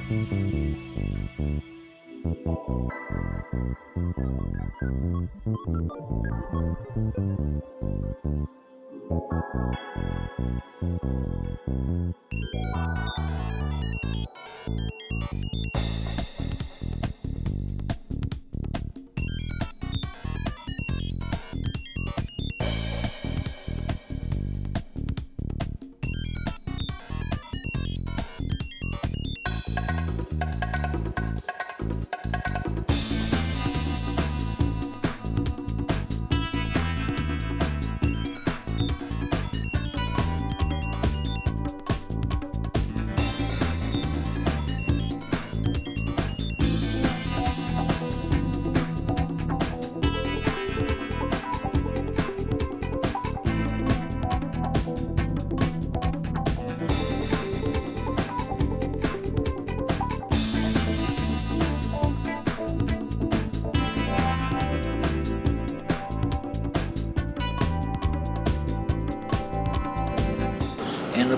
In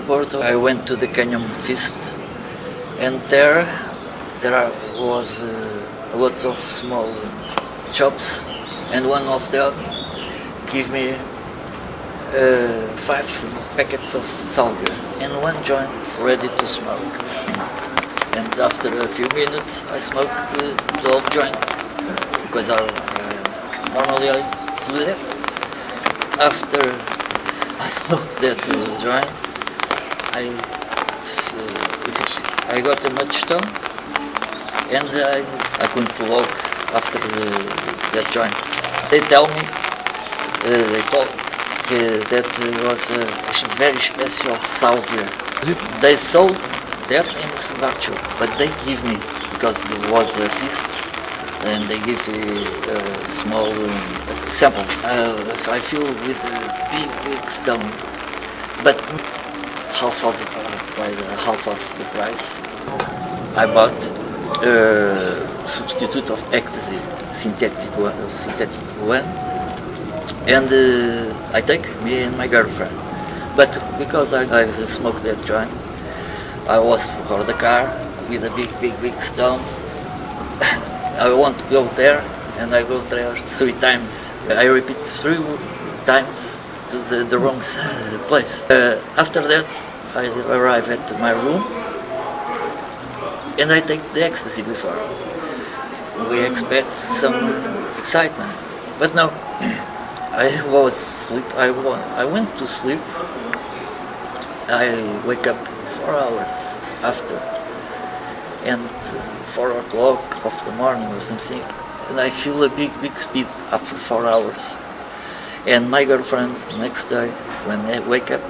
Porto, I went to the Canyon Feast, and there was lots of small shops, and one of them gave me 5 packets of salvia and 1 joint ready to smoke. And after a few minutes, I smoked the whole joint because normally I do that. After I smoked that joint, I got a much stone, and I couldn't walk after that joint. They tell me, they told that was a very special salvia. They sold that in Svacho, but they give me, because there was a feast, and they give small samples. I feel with a big stone, but half of the price. I bought a substitute of ecstasy, synthetic one, and I take me and my girlfriend. But because I smoked that joint, I was for the car with a big stone. I want to go there, and I go there 3 times. I repeat 3 times to the wrong place. After that, I arrive at my room, and I take the ecstasy before. We expect some excitement, but no. I was asleep. I went to sleep. I wake up 4 hours after, and 4 o'clock of the morning or something, and I feel a big speed after 4 hours. And my girlfriend next day, when I wake up,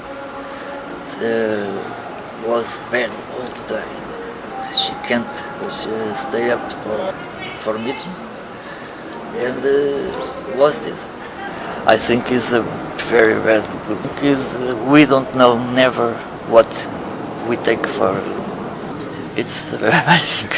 was bad all the day. She can't stay up for meeting, and was this. I think is a very bad because we don't know never what we take for. It's very amazing.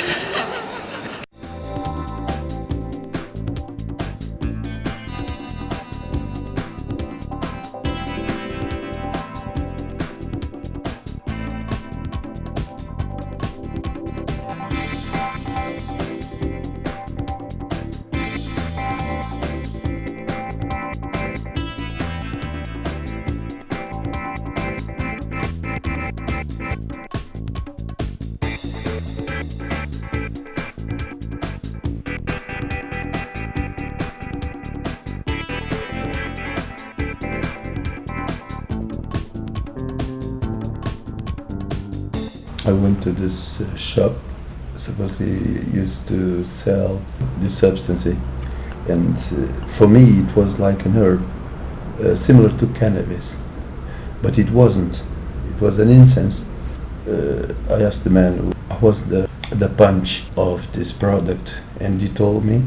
I went to this shop, supposedly used to sell this substance, and for me it was like an herb, similar to cannabis, but it wasn't. It was an incense. I asked the man what was the punch of this product, and he told me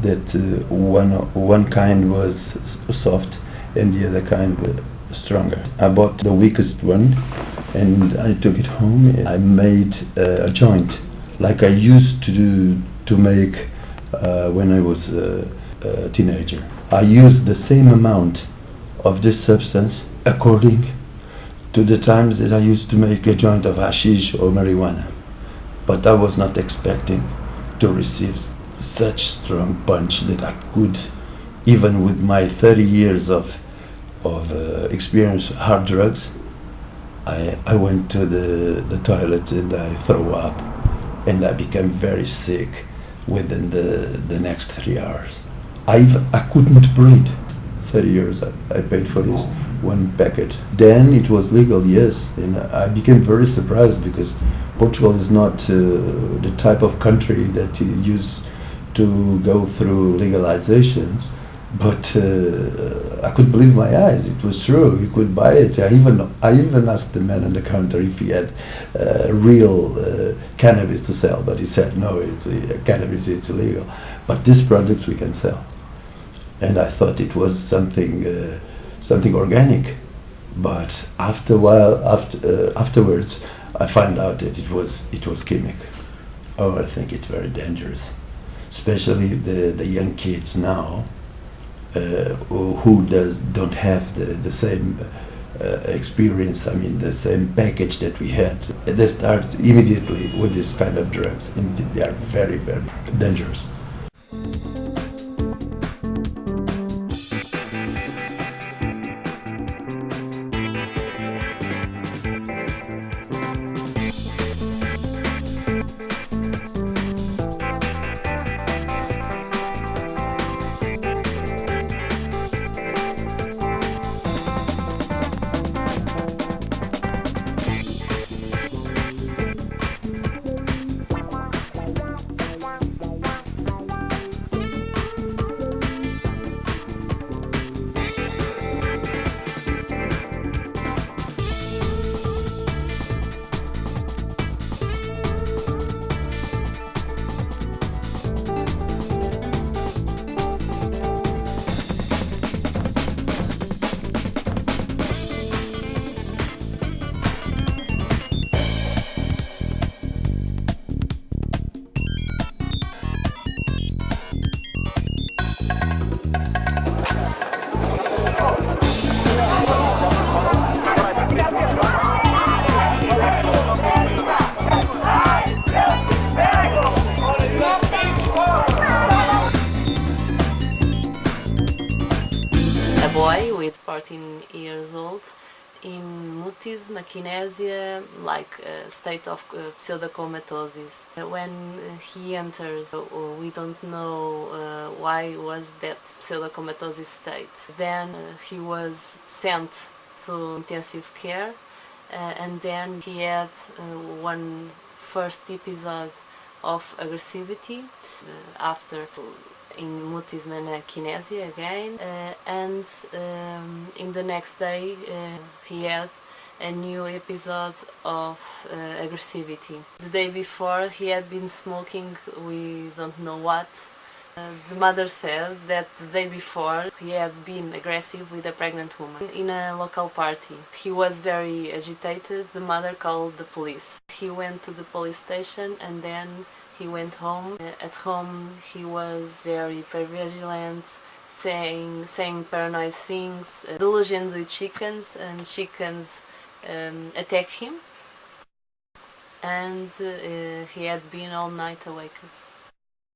that one kind was soft and the other kind was stronger. I bought the weakest one, and I took it home. I made a joint like I used to do to make when I was a teenager. I used the same amount of this substance according to the times that I used to make a joint of hashish or marijuana. but I was not expecting to receive such strong punch that I could, even with my 30 years of experience hard drugs, I went to the toilet and I threw up, and I became very sick within the next 3 hours. I couldn't breathe. 30 years I paid for this one package. Then it was legal, yes, and I became very surprised because Portugal is not the type of country that you use to go through legalizations. But I could believe my eyes. It was true. You could buy it. I even asked the man on the counter if he had real cannabis to sell, but he said no. Cannabis is illegal, but these products we can sell. And I thought it was something organic. But afterwards, I found out that it was chemic. Oh, I think it's very dangerous, especially the young kids now. Who don't have the same experience, I mean the same package that we had. They start immediately with this kind of drugs, and they are very, very dangerous. A boy with 14 years old in mutism, akinesia, like a state of pseudokomatosis. When he enters, we don't know why was that pseudokomatosis state. Then he was sent to intensive care, and then he had one first episode of aggressivity after in mutism and kinesia again, and in the next day he had a new episode of aggressivity. The day before he had been smoking, we don't know what. The mother said that the day before he had been aggressive with a pregnant woman in a local party. He was very agitated. The mother called the police. He went to the police station and then he went home. At home he was very hypervigilant, saying paranoid things, delusions with chickens, and chickens attack him. And he had been all night awake.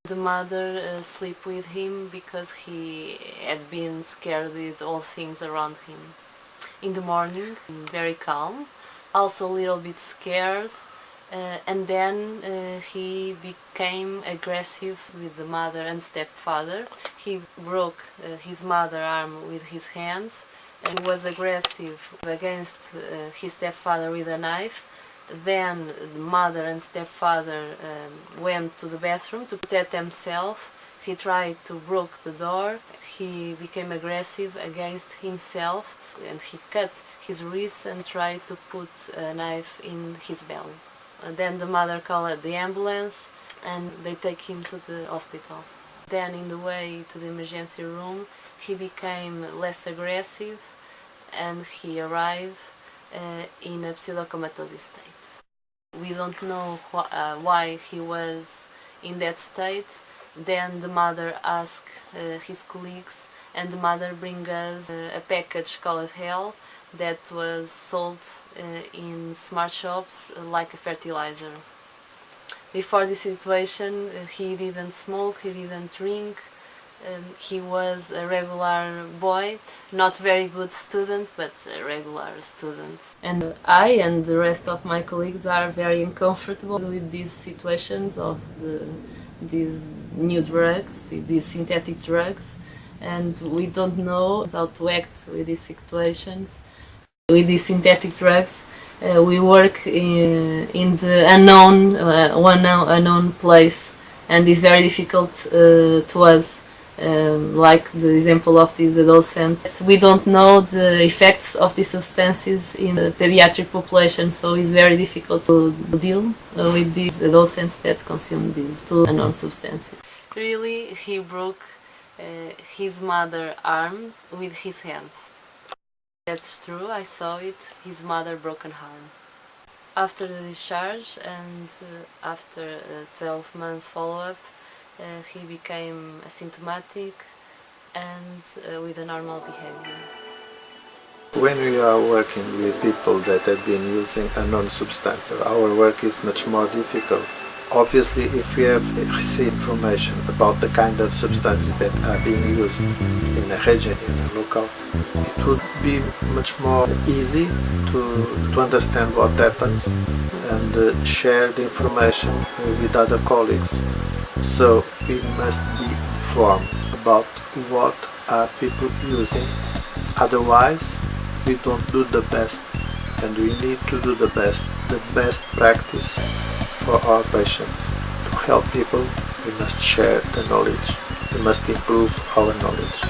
The mother slept with him because he had been scared with all things around him. In the morning, very calm, also a little bit scared, and then he became aggressive with the mother and stepfather. He broke his mother's arm with his hands and was aggressive against his stepfather with a knife. Then the mother and stepfather went to the bathroom to protect themselves. He tried to break the door. He became aggressive against himself and he cut his wrist and tried to put a knife in his belly. And then the mother called the ambulance and they take him to the hospital. Then in the way to the emergency room he became less aggressive and he arrived in a pseudocomatose state. We don't know why he was in that state. Then the mother asked his colleagues, and the mother bring us a package called Hell that was sold in smart shops like a fertilizer. Before this situation, he didn't smoke, he didn't drink. He was a regular boy, not very good student, but a regular student. And I and the rest of my colleagues are very uncomfortable with these situations of these new drugs, these synthetic drugs, and we don't know how to act with these situations. With these synthetic drugs, we work in the unknown, unknown place, and it's very difficult to us. Like the example of these adolescents, we don't know the effects of these substances in the pediatric population, so it's very difficult to deal with these adolescents that consume these two unknown substances. Really, he broke his mother's arm with his hands. That's true, I saw it, his mother broken arm. After the discharge and after 12 months follow-up, he became asymptomatic and with a normal behavior. When we are working with people that have been using unknown substances, our work is much more difficult. Obviously, if we have received information about the kind of substances that are being used in a region, in a local, it would be much more easy to understand what happens and share the information with other colleagues. So we must be informed about what are people using. Otherwise, we don't do the best, and we need to do the best practice for our patients. To help people, we must share the knowledge. We must improve our knowledge.